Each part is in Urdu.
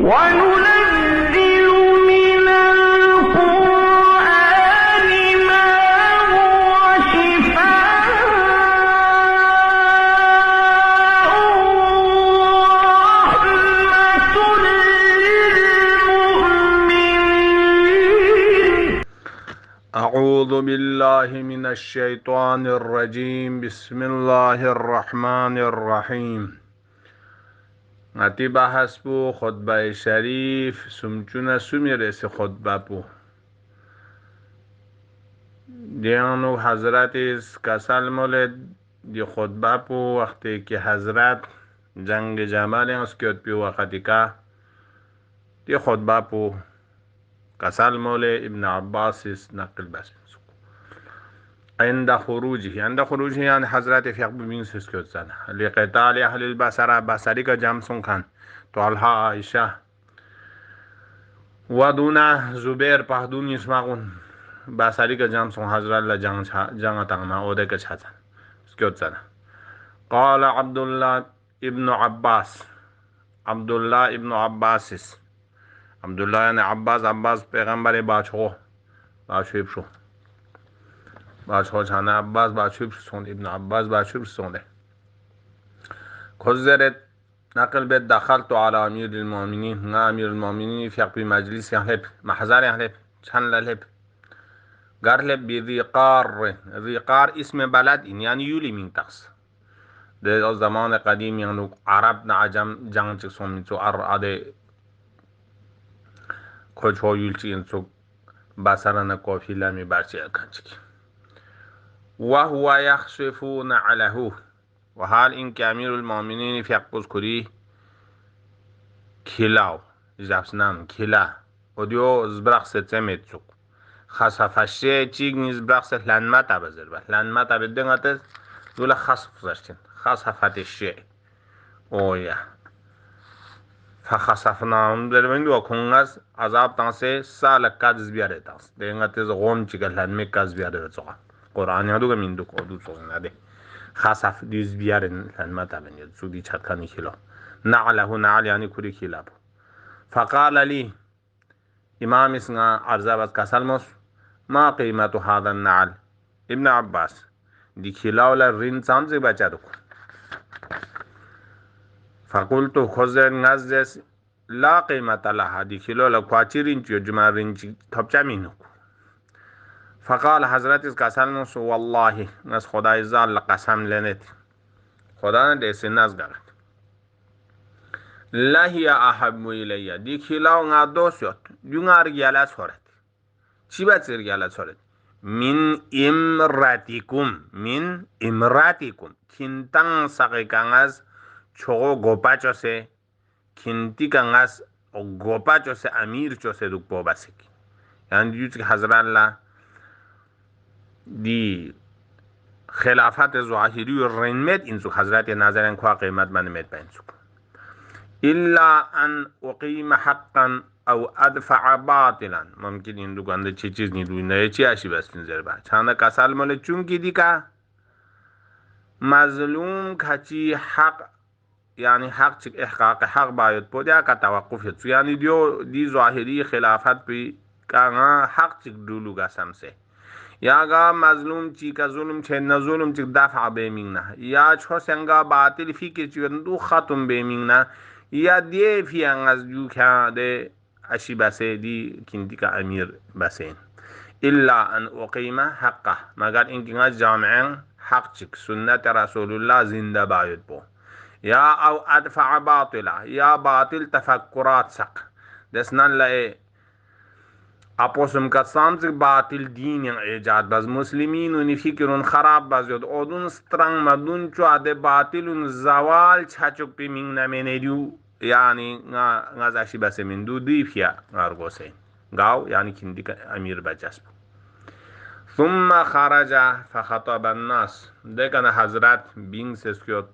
وننزل من القرآن ما هو شفاء ورحمة للمؤمنين. أعوذ بالله من الشيطان الرجيم. بسم الله الرحمن الرحيم. نتی بحث بو خطبه شریف سمچونه سمیرسی خطبه بو دیانو حضرت کسل مولد دی خطبه بو وقتی که حضرت جنگ جمل اسکیت بی وقتی که دی خطبه بو کسل مولد ابن عباس نقل بس عند خروجه يعني حضرت فيق بمين سكوت سنة لقتال أهل البصرة بصري كجام سنكان طلحة عائشة ودونا زبير بحدون يسمعون بصري كجام سن حضرت لجان تغنا أوده كشحسن سكوت سنة. قال عبد الله ابن عباس يعني عباس پیغمبر باشو بشو چانه عباس باشوب سوند ابن عباس باشوب سونده خزرت نقل به دخلت على امیر المؤمنین نا امیر المؤمنین فیق بی مجلس یحلب محضر یحلب چند للب گرلب بی ریقار اسم بلد این یعنی یولی من تقص در زمان قدیم یعنی عرب نا عجم جنگ چک سومین چو عده کچو یولچی انچو بسرن کوفی لمی برچی اکنچکی وهو يخشفون عليه وحال إن كامير المؤمنين في أقبض كري كلاو جابسنام كلا وديو زبرق ستمت سوق خصفشه چيك نزبرق ست لنمتا بزربه لنمتا بدنغت دولا خصف زشتين خصفت الشيء اويا فخصفناهم دربين دو كونغاز عذاب تانسي سالك كادز بياره تانس دنغت زغوم چيك لنمي كاز بياره بزوغا قرآن یادو که میندو کدو سوزن نده خاصف دیز بیارن لنما تابن یاد سودی چت کنی کلا نعل یعنی کوری کلا بو فقال لی امام اسنا عرضه بس کسلموس ما قیمت هذا النعل ابن عباس دی کلا ولا رین سامزی بچه دو فقلتو خوزن نزدس لا قیمت لها دی کلا ولا کواچی رینچی و جمع رینچی تبچه مینو فقال حضرت کسلموس والله نس خدای زال قسم لنت خدا نه دسی نز گرد لهی احب الیه دی کلاو نا دوسیت دونار گیالا سورت چی بچر گیالا سورت من امراتیکم کینتان سقی کنگز چوغو گوپا چوسه کینتی کنگز گوپا چوسه امیر چوسه دوک بابسک یعنی دیوچ که حضرت الله دی خلافت ظاهری و رنمت اینسو حضرت نظرن خوا قیمت من مت بینسو الا ان اقیم حقا او ادفع باطلا ممکن این دو گنده چه چیز نیدوی نه چی اشی بستین زربا چانه کسال مال چون کی دی که مظلوم کچی حق یعنی حق چک احقاق حق باید بود یا که توقف شد یعنی دی ظاهری خلافت بی که حق چک دولو گسم سه یا گا مظلوم چی کا ظلم چه نہ ظلم چی دفع بیمینگ نہ یا چھو سنگا باطل فی کے چی دو ختم بیمینگ نہ یا دی فی انگز جو کیا دے اشی بسے دی کینتی کا امیر بسین الا ان اقیم حقه مگر ان کی جامعین حق چک سنت رسول الله زندہ باید بو یا او ادفع باطلا یا باطل تفکرات سق دسنن لئے اپوسم کسام چک باطل دین ایجاد باز مسلمین و فکرون خراب باز یود اودون سترنگ مدون چو اده باطلون زوال چچک پی مینگ نمینیدیو یعنی غازاشی بس من دو دیفیا غارگوسین گاو یعنی کندی امیر بجسب ثم خرج فخطب الناس دکن حضرت بینگ سسکیوت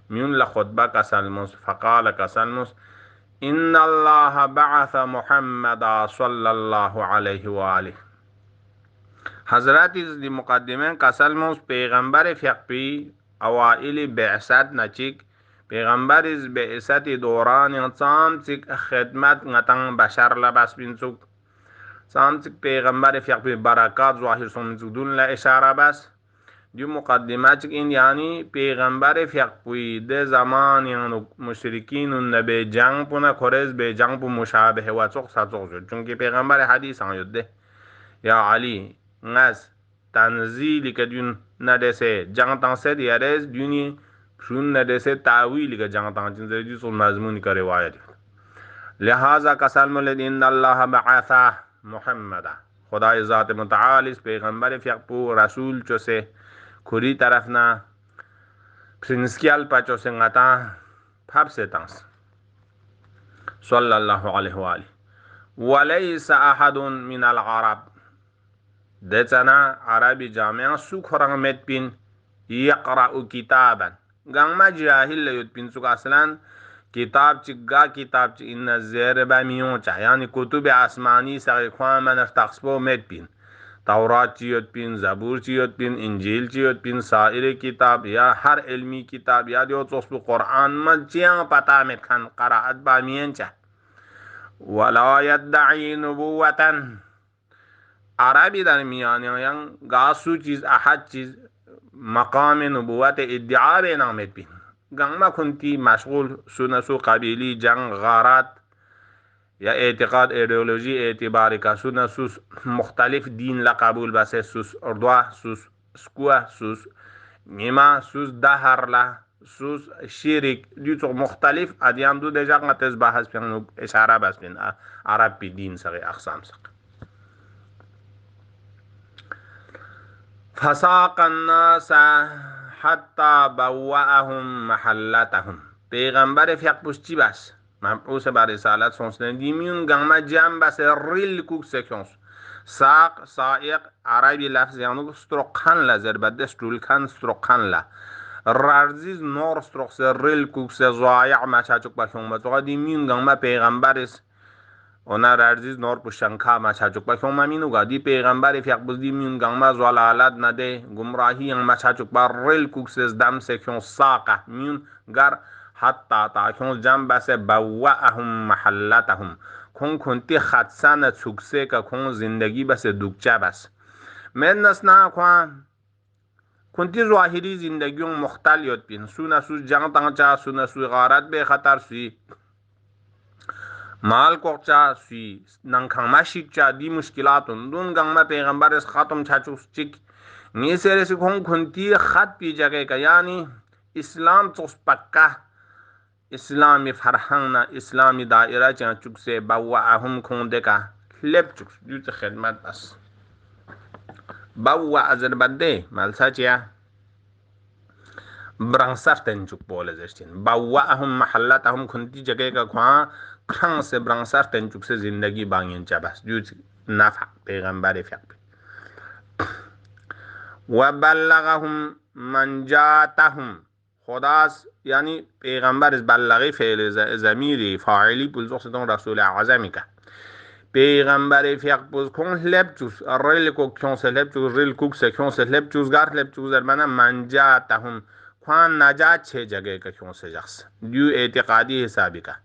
میون لخطبه کسلموس فقال کسلموس ان الله بعث محمد صلی الله علیه و آله حضرت از دی مقدمه کسلموس پیغمبر فقبی اوائل بعثت نچیک پیغمبر از بعثت دوران صامتك خدمت نتن بشر لبس بینسوک صامتك پیغمبر فیق به برکات ظاهر سومنسوک دون لا اشاره بس جو مقدمات این یعنی پیغمبر فیق بوی ده زمان یعنی مشرکین و نبی جنگ پونا کرز به جنگ پو مشابه و چوک سا چوک شد چونکه پیغمبر حدیث آن ده یا علی ناس تنزیلی که دون ندسه جنگ تنسه دیارز دونی شون ندسه تعویلی که جنگ تنسه دیارز سون مضمونی که روایت لہذا قسم لد ان الله بعث محمد خدای ذات متعال اس پیغمبر فیق پو رسول چو سے کری طرف نا پرنسکیال پچو سے غتا پھپ سے تنس صلی اللہ علیہ وآلہ وليس احد من العرب دتنا عربي جامع سوكران مت بين يقرأ كتابا غما جاهل يت بين سوك اصلا كتاب چگا كتاب چ ان زير باميون چا يعني كتب آسماني سغي خوان من تخسبو مت بين تورات چیت بین زبور چیت بین انجیل چیت بین سائر کتاب یا ہر علمی کتاب یا دیو تصب قرآن من چیان پتا میں کھن قرأت بامین چا ولا يدعي نبوة عربی در میان یان گاسو چیز احد چیز مقام نبوت ادعا به نامت بین گنگما کنتی مشغول سنسو قبیلی جنگ غارات یا اعتقاد ایدئولوژی اعتباری کا سنسوس مختلف دین لا قبول بسه سوس اردوا سوس سکوا سوس نیما سوس دهر لا سوس شیرک دیو مختلف ادیان دو دیجا قطز بحث پیان اشاره بس بین عرب پی دین سغی اقسام سق فساق الناس حتی بوأهم محلتهم پیغمبر فیق پوشتی بس مبعوث بر رسالت سونسن دیمیون گنما جمع بس ریل کوک سکونس ساق سائق عربی لفظ یعنی سترقان لا زربده سترولکان سترقان لا رارزیز نور سترق سه ریل کوک سه زایع ما چاچوک باشون بچوکا دیمیون گنما پیغمبر اس اونا رارزیز نور پوشنکا ما چاچوک باشون مامینو گا دی پیغمبر فیق بز دیمیون گنما زوالالات نده گمراهی ین ما چاچوک بار ریل کوک سه دم سکون ساقه میون گر حتی تاکون جمع بس بوأهم محلتهم کن کنتی خدسان چوکسه که کن زندگی بس دوکچه بس من نسنا کنتی ظاهری زندگیون مختلط بین سو نسو جنگ تنچا سو نسو غارت به خطر سوی مال کوچا سوی ننکان مشیک چا دی مشکلاتون دون گنگما پیغمبر اس ختم چاچوس چک نیسر سی کن کنتی خط پی جگه که یعنی اسلام چوس پکه اسلامی فرهنگ نا اسلامی دائره چان چوک سے بوأهم کونده کا لب چوک دیوت خدمت بس بوأ ازر بده ملسا چیا برانسرتن چوک بوله زشتین بوأهم محلتهم کنتی جگه کا خواه کرنگ سے برانسرتن چوک سے زندگی بانگین چا بس دیوت نفع پیغمبر فیق بی وبلغهم من جاتهم خداس یعنی پیغمبر از بلغی فعل زمیری فاعلی پلزوخ ستون رسول اعظمی که پیغمبر فیق پوز کن لب چوز ریل کوک کن سے لب چوز ریل کوک سے کن سے لب چوز گار لب چوز درمانا منجاتهم خوان نجات چه جگه که کن سے جخص دیو اعتقادی حسابی که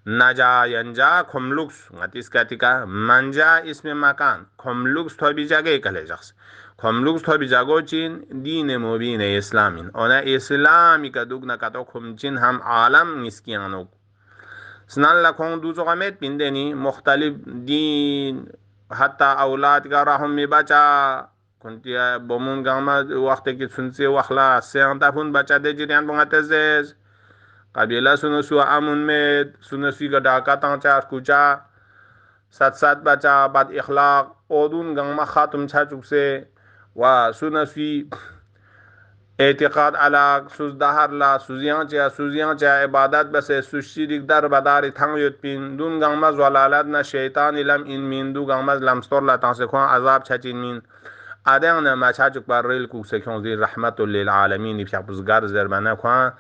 نجا ینجا کملوکس غتیس کتی که منجا اسم مکان کملوکس تو بی جگه کلی جخص کملوکس تو بی جگو چین دین مبین اسلامین اونا اسلامی که دوگ نکتو کم چین هم عالم نیسکیانو سنان لکھون دوزو غمیت پیندنی مختلف دین حتی اولاد کا رحم می بچا کنتی بومون گاما وقت کی سنسی وخلا سیانتا فون بچا دے جریان بغتزز قبیلہ سنسو امون مید سنسی کا ڈاکا تانچار کچا ست بچا بد اخلاق اودون گاما خاتم چھا چک سے و سنسی اعتقاد علاق سوز دهر لا سوزیان چا عبادت بس سوشیریک در بداری تنگیت پین دون گنگمز ولالت نا شیطان لم این مین دو گنگمز لمستور لا تنسکوان عذاب چچین مین ادن ما چاچک بر ریل کوک سکون زیر رحمت للعالمین پیش بزرگ زربانه کوان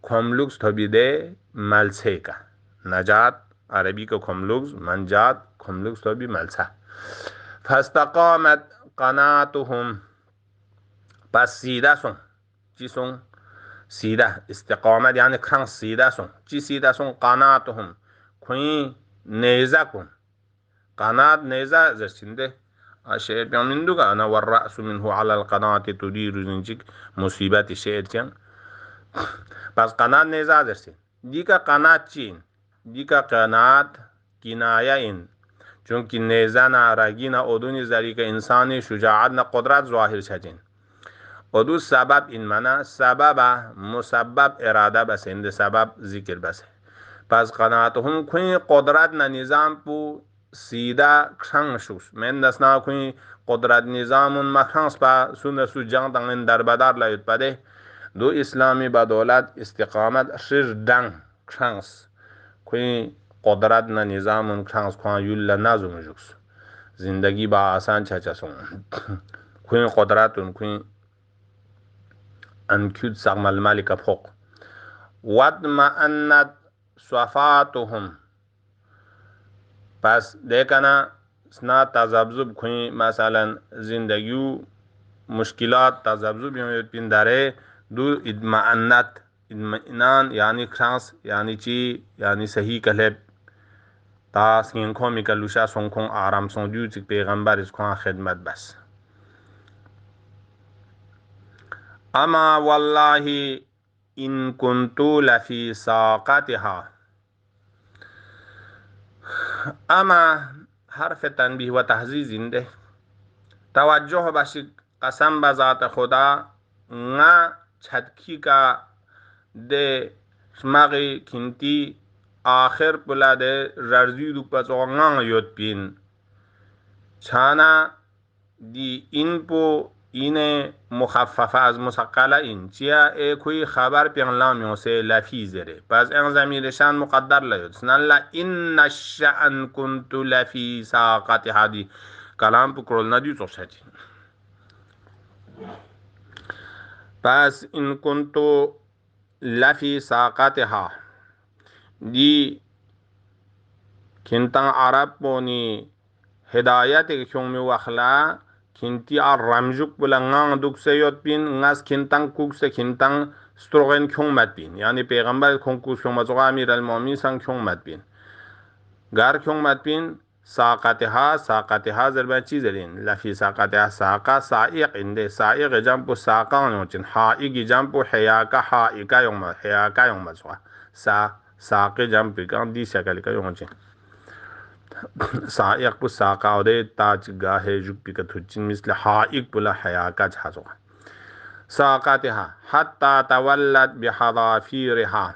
کملوکس تبیده ملسه کا نجات عربی کو کملوکس منجات کملوکس تبی ملسه فاستقامت قناتهم پس سیده سون چی سون سيدة استقامة يعني كان سيدة سون جي سيدة سون قناتهم كوين نيزاكم قنات نيزا زرسنده الشيء بيان دوغا أنا والرأس منه على القناة تدير زنجك مصيبات الشيء كان بس قنات نيزا زرسن ديكا قنات چين ديكا قنات كناية إن چونكي نيزانا راگينا أدوني ذلك إنساني شجاعتنا قدرات ظاهر شجين ودو سبب این معنی سبب مسبب اراده بس اند سبب ذکر بس پس قناعتهم کوئی قدرت نه نظام پو سیدا کھنگ شوس من دسنا کوئی قدرت نظام مخنس پا سون سو جنگ دنگن دربدار لایت پده دو اسلامی بدولت استقامت شر دنگ کھنس کوئی قدرت نه نظام کھنس کوئی یول نازم جوس زندگی با آسان چا سون کوئی قدرت کوئی أنكد سغم الملك فوق واطمأنت صفاتهم پس دیکھنا سنا تذبذب کوئی مثلا زندگیو مشکلات تذبذب یون داره دو اطمئنت اطمئنان یعنی خاص یعنی چی یعنی صحیح کلب تا سین کو میکلوشا سون کون آرام سون دیو چک پیغمبر اس کو خدمت بس اما والله إن كنت لفي ساقتها اما حرف تنبیه و تحذیر زنده توجه باشید قسم به ذات خدا نه چتکی کا ده شماغی کنتی آخر پلا ده ررزی دو پس آنگان یود پین چانا دی این پو این مخففه از مسقله این چیا کوئی خبر پیغلامیوں سے لفی زره پس این زمیرشان مقدر لیود سنالله این شأن کنت لفی ساقت حدی کلام پو کرول ندیو چوشتی پس این کنت لفی ساقتها دی کنتان عرب Pune هدایت کیومی وخلا kinti a ramjuk bula ngang duk se yot pin ngas kintang kuk se kintang strogen kyong mat pin yani peygambal konkus kyong mazoga amir al mu'min sang kyong mat pin gar kyong mat pin saqatiha zarba chi zarin la fi saqatiha saqa sa'iq inde sa'iq jampu saqan yochin ha'iq jampu hayaka ha'ika yong ma hayaka yong mazoga saqi jampu kan di shakal ka yochin سائق پو ساقا وده تاج گاه جوک بی کتوچین مثل حائق بلا حیاکا جهازو ساقاتها حتی تولد بحضافیرها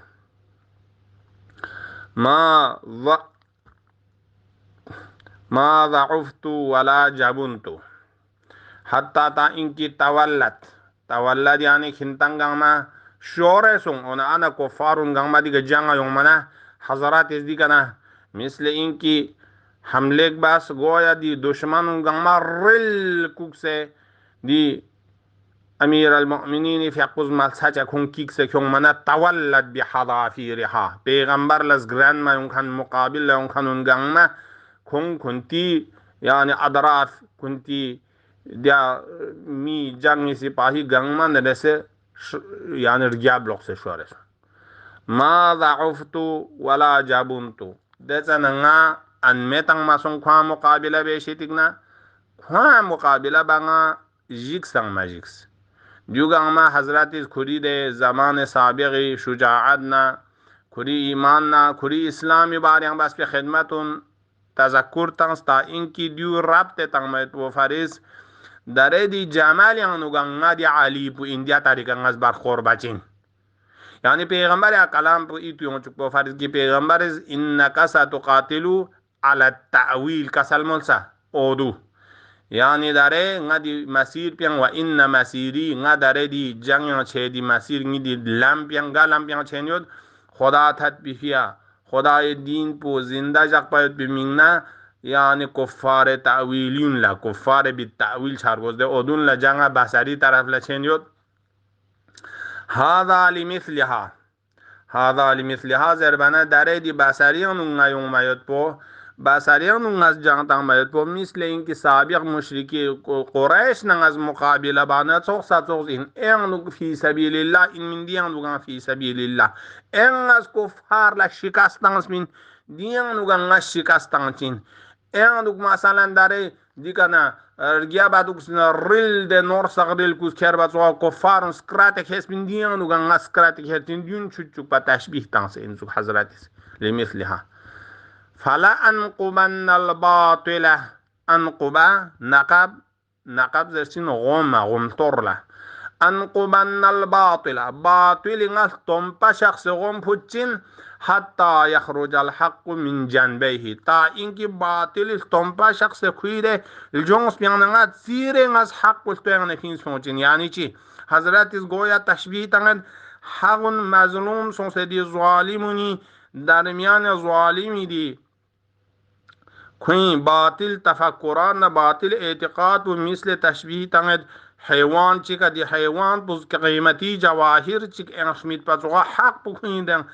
ما ضعفت ولا جبنت حتی تا اینکی تولد یعنی خنتن گاما شوره سون انا کفارون گاما دیگه جنگا یوم منا حضرات از دیگه نه مثل اینکی حمله باس گویا دی دشمنون گما رل کوکسه دی امیر المؤمنین فی قوز ملساچا کون کیکسه کون منا تولد بحضافیرها پیغمبر لز گران ما یونکن مقابل یونکن اونگما کون کنتی یعنی ادراف کنتی دیا می جنگی سپاهی گنگما ندسه یعنی رجاب لغسه شوارس ما ضعفت ولا جبنت دسه نغا ان metang masong kwa mukabila be shitigna kwa mukabila banga jiksang majiks diugang ma hazrati khuri de zaman sabiqi shujaatna khuri imanna khuri islami bariyang bas pe khidmatun tazakkur tang sta inki diu rabte tang met wo faris dare di jamal yang nuganga di ali pu india tarika ngas bar khor bachin yani peygambari kalam pu itu yung chukpo faris ki peygambari innaka satuqatilu على التأويل كسلمولسا أودو يعني داره غادي مسير بيان وإن مسيري غادره دي جانيان چه دي مسير غدي لام بيان غا لام بيان چنيود خدا تات بيفيا خدای دین پو زنده جاق باید بمیننا يعني كفار تأويلين لا كفار بالتأويل چارگوز ده أودون لجانغا بسري طرف لچنيود هذا لمثلها زربانه داره دي بسري غنونغا يوم مايود پو بسریان از جان تامید با مثل اینکه سابق مشرکی قریش ناز مقابله بانه توق این فی سبیل الله این من دیان فی سبیل الله این از کفار لا شکستانس من دیان شکستانچین این مثلا داره دیگه رجیا بعدو rail de nor sagdel kus kerba so kofar skrate kes bin dian ugan skrate ketin dun chuchuk pa tashbih tans in su hazratis limithliha fala anquban al batila anquba naqab zersin gom torla anquban al batila batil ngal tompa shakhs gom puchin حتى يخرج الحق من جنبه تا إنك باطل تنبا شخص كويده الجونس بيانات سيرين از حق والتوين فين سونجين يعني چي حضرات از گویا تشبیه تنگد حق مظلوم سونسه دي ظالموني درمیان ظالمی دی کوئی باطل تفکران باطل اعتقاد و مثل تشبیه تنگد حیوان چی که دی حیوان بز قیمتی جواهر چی که انشمید پس حق بکنیدن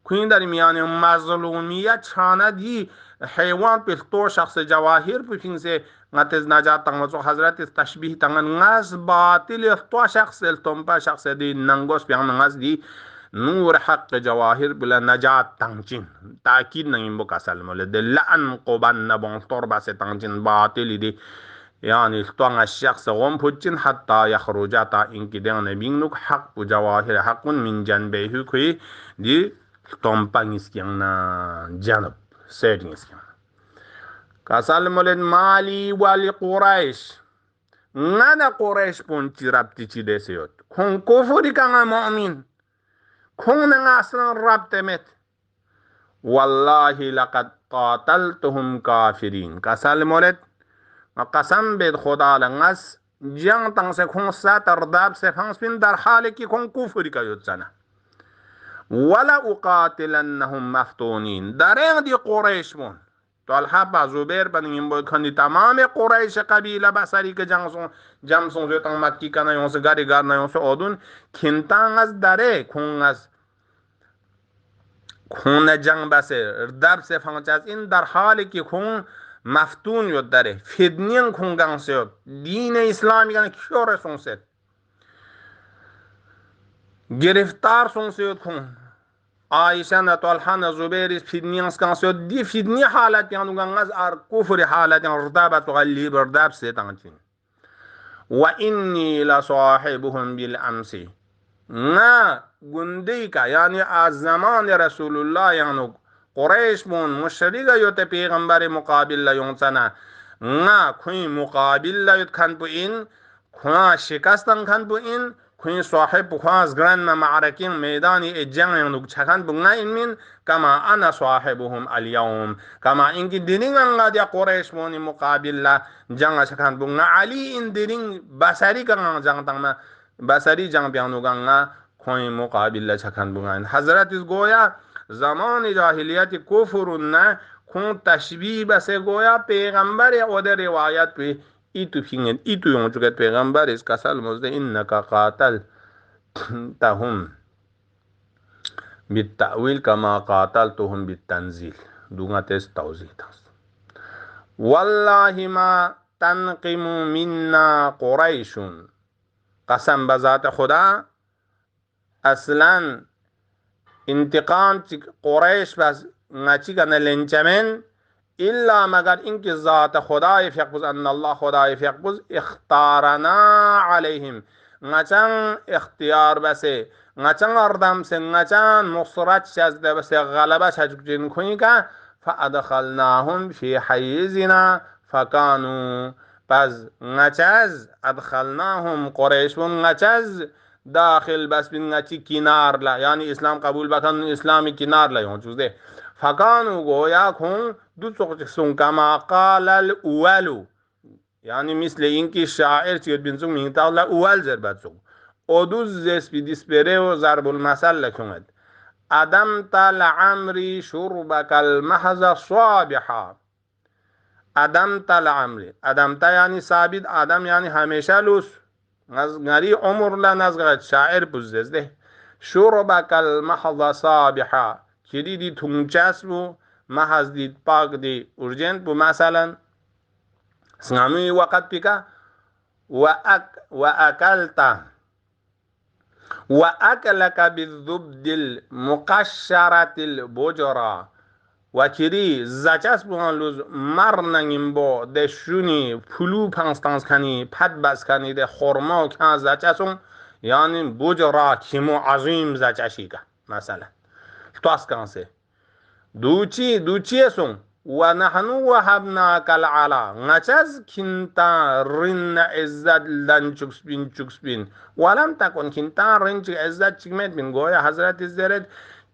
کوین در میان مظلومیت چانه دی حیوان پر تو شخص جواهر پفین سے نتز نجات تنگو حضرت تشبیه تنگن ناز باطل تو شخص التنبا شخص دی ننگوس بیان ناز دی نور حق جواهر بلا نجات تنگچین تاکید نگیم بو کسل مولد لعن قبن نبون طربا سے تنگچین باطل دی يعني الطعن الشخص غم بوجين حتى يخرج تا إنك دين نبينك حق جواهر حق من جنبه كوي دي تومبانيسكيانا جانب سيرينسكيانا كاسال مولد مالي والي قريش نانا قريش بونتي رابتي تي ديسيوت كون كفري كان مؤمن كون ناسنا رابتمت والله لقد قاتلتهم كافرين كاسال مولد قسم بيد خدا لنغس جان تنگ سے کون ساتر داب سے فانس بین در حال کی کون کفری کا یوتسانا ولا اقاتلنهم مفتونين دارين دي قريش مون طلحة با زبير بن يمبو كان تمام قريش قبيلة بسري که جمسون جو تنگ مکی کنا یونس گاری گار نا یونس اودون کنتان از داره کون جنگ بسه درب سے فانس از این در حال کی کون مفتون یود داره فدنین کون گانس یود دین اسلامی کنا کیور سونسد گرفتار سونسد کون عائشة نطلحة زبير فدنيانس كان سو دي فدني حالات يعني غنز ار كفر حالات يعني ردابت غلي برداب سيتانتين واني لصاحبهم بالامس نا گنديكا يعني الزمان رسول الله يعني قريش مون مشرقه يوت پیغمبر مقابل لا يونسنا نا کوئی مقابل لا يوت كان بو ان كنا شکستن كان بو ان كوين صاحب خواز گران معركين ميداني الجنگ ينوك چكان بغنا من كما أنا صاحبهم اليوم كما إنك دينين أنغا دي قريش موني مقابل لا جنگ چكان بغنا علي إن دينين بساري كان جنگ تنما بساري جنگ بيانوك أنغا كوين مقابل لا چكان بغنا حضرت اس گویا زمان جاهلیت کفرنا كون تشبیه بسه گویا پیغمبر او ده روایت پی itu fingen itu yang juga pegambar is kasal muzde innaka qatal tahum بالتأويل كما قاتلتهم بالتنزيل دوغا تس توزيح والله ما تنقم منا قريش قسم بذات خدا اصلا انتقام قريش بس نچی کنه لنچمن إلا مگر إنك ذات خدای فيقبز أن الله خدای فيقبز اختارنا عليهم نچن اختيار بسه نچن اردم سه نچن مصرات شزده بسه غلبه شجك جن كونيكا فأدخلناهم في حيزنا فكانوا بس نچز أدخلناهم قريش بون نچز داخل بس بن نچی کنار لا يعني اسلام قبول بکن اسلامی کنار لا يون چوز ده فكانوا گویا کن دو سون كما قال الأول يعني مثل إنك شاعر تيجي بنزوم من تاولا أول زربات سو أدوز زس بديس بريو ضرب المثل لكمد أدمت لعمري شربك المحض صابحا أدمت لعمري أدمت يعني ثابت أدم يعني هميشه لوس غري عمر لا نزغت شاعر بزز ده شربك المحض صابحا كدي دي تونجاس بو محض دید پاک دی urgent bu مثلا سنامي وقت بك وأكلت وأكلك بالذبد المقشرة البجرة وكري زاچاس بوان لوز مرنا نيمبو ده شوني پلو پانستانس كاني پد بس كاني ده خورما كان زاچاسون يعني بجرة كيمو عظيم زاچاشيكا مثلا تواس كانسي دوچي سون ونحن وهبناك العلا نچاز كنتا رن عزت لن چکس بین ولم تكن كنتا رن عزت چکمت بین گویا حضرت زرد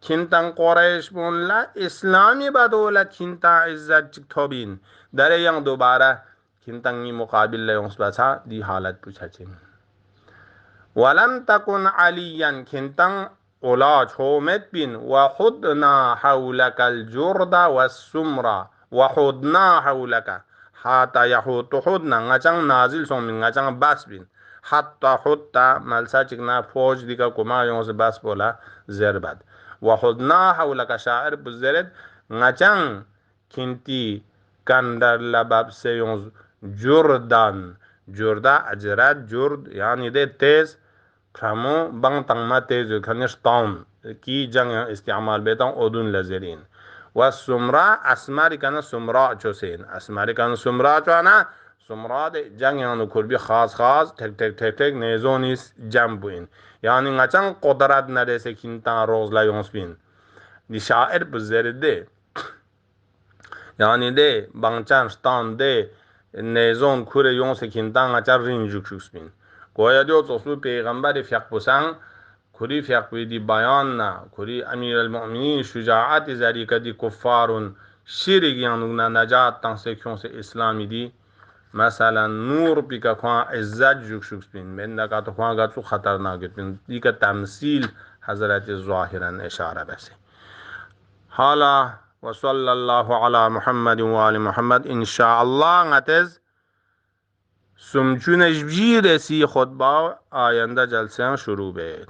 كنتا قریش بون لا اسلامی بدولت كنتا عزت چک تو بین در yang دوباره كنتا نی مقابل لیونس بچا دی حالت پوچھا چین ولم تكن عليا كنتا أولا شومت بين وحدنا حولك الجرد والسمرة وحدنا حولك حتى يحوط حدنا نجان نازل سون من نجان باس بين حتى حتى ملسا چكنا فوج ديكا كما يونس باس بولا زربد وحدنا حولك شاعر بزرد نجان كنتي كندر لباب سيونس جردان جردا اجراد جرد يعني ده تيز كرامو بان تنما تيز كنش طام كي جنگ استعمال بيتان اودون لزرين والسمراء اسماري كان سمراء چوسين اسماري كان سمراء چوانا سمراء ده جنگ يعني كربي خاص تك نيزونيس جنبوين يعني نچان قدرت نرسه كنتان روز لا يونس بين دي شاعر بزرده يعني ده بانچان شتان ده نيزون كوري يونس كنتان نچان رينجوك شوسبين گویا دیو تصویر پیغمبر فیق بسان کری فیق بیدی بیان نا کری امیر المؤمنین شجاعت ذریعه دی کفارون شیرگیانونا نجات تنسیکیون سے اسلامی دی مثلا نور بika خواه عزت جوک شکس بین من نکا تو خواه گا تو خطرناک بین دی که تمثیل حضرت ظاهرا اشاره بسه حالا وصل الله على محمد و آل محمد انشاءالله نتز سمچونش بجی رسی خطبه آینده جلسه شروع بید